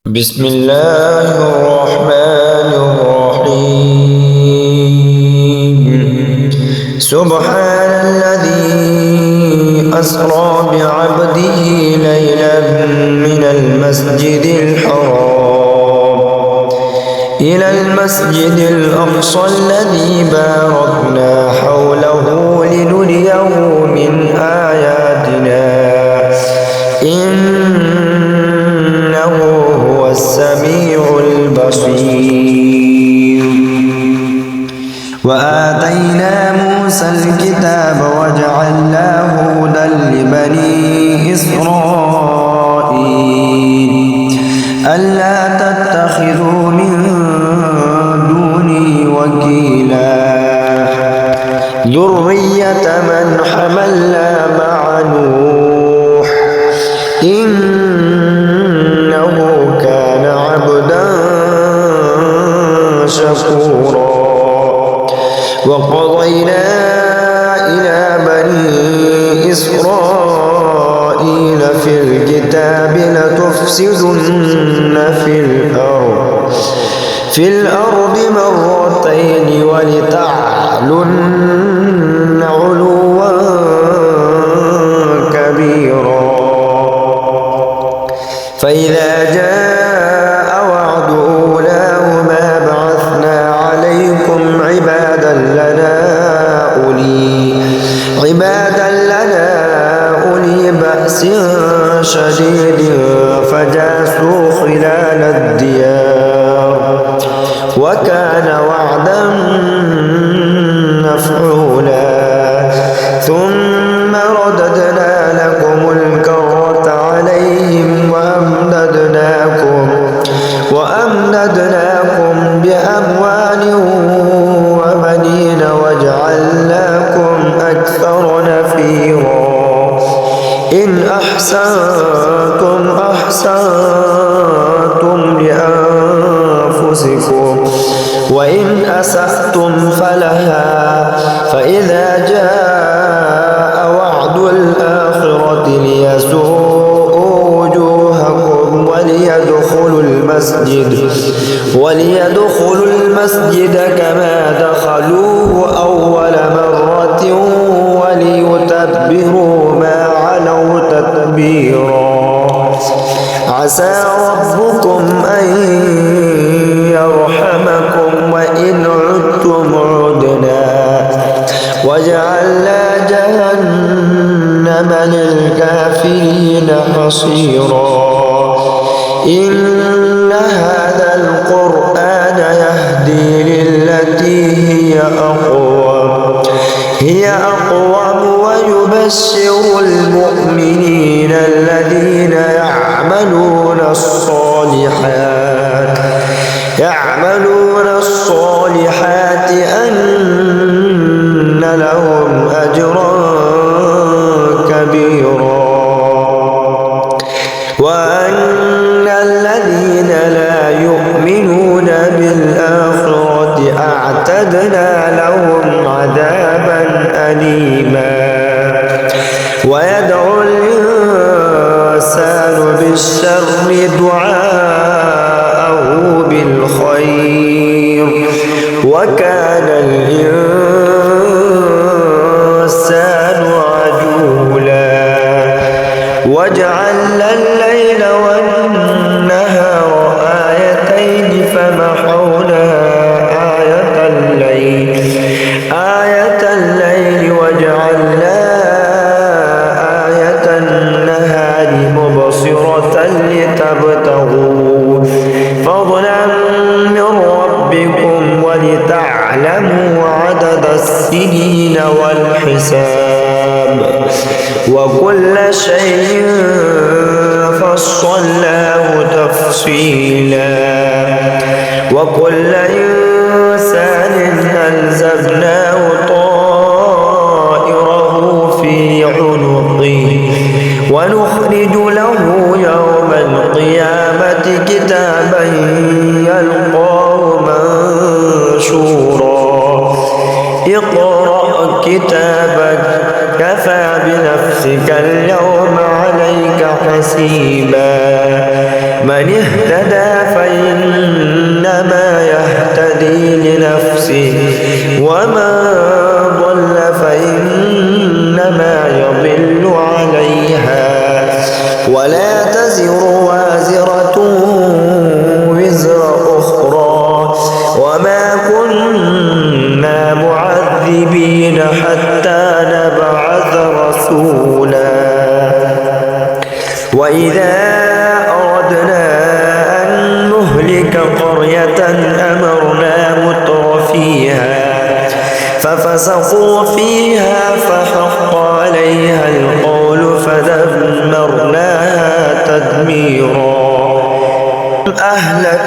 بسم الله الرحمن الرحيم سبحان الذي أسرى بعبده ليلا من المسجد الحرام إلى المسجد الأقصى الذي باركنا حوله لنريه من آياتنا إنه هو السميع البصير. وآتينا موسى الكتاب وجعلناه هدى لبني إسرائيل ألا تتخذوا من دوني وكيلا ذرية من حملنا مع نوح إنه كان عبدا شكورا. وقضينا إلى بني إسرائيل في الكتاب لتفسدن في الأرض مرتين ولتعلن علوا كبيرا. فإذا جاء وعد أولاهما بعثنا عليكم عبادا لنا أولي بأس شديد فجاسوا خلال الديار وكان وعدا مفعولا. ثم رددنا لكم الكرة عليهم وأمددناكم بأموال وبنين وجعلناكم أكثر نفيرا. إن أحسنتم لأنفسكم وإن أسأتم فلها. فإذا جاء وعد الآخرة ليسوءوا وجوهكم وليدخلوا المسجد كما دخلوه أول مرة وليتبروا ما علوا تتبيرا. عسى ربكم أن يرحمكم وإن عدتم عدنا وجعلنا جهنم للكافرين حصيرا. إن هذا القرآن يهدي للتي هي أقوم ويبشر المؤمنين الذين يعملون الصالحات أن لهم أجرا كبيرا. وأن الذين لا يؤمنون بالآخرة أعتدنا لهم عذابا أليما. ويدعو الإنسان بالشر دعاءه بالخير وكان الإنسان عجولا. وجعلنا الليل والنهار آيتين فمحونا آية الليل وجعلنا آية النهار مبصرة لتبتغوا فضلا من ربكم ولتعلموا عدد السنين والحساب وكل شيء فصلناه تفصيلا. وكل إنسان ألزمناه طائره في عنقه ونخرج له يوم القيامة كتابا يلقاه منشورا. اقرأ كتابك كفى بنفسك اليوم عليك حسيبا. من اهتدى اهتدى فإنما يهتدي لنفسه ومن ضل فإنما يضل عليها ولا تزر وازرة وزر أخرى وما كنا معذبين حتى نبعث رسولا وإذا أردنا أن نهلك قرية أمرنا متر فيها ففسقوا فيها فحق عليها القول فدمرناها تدميرا. أهلك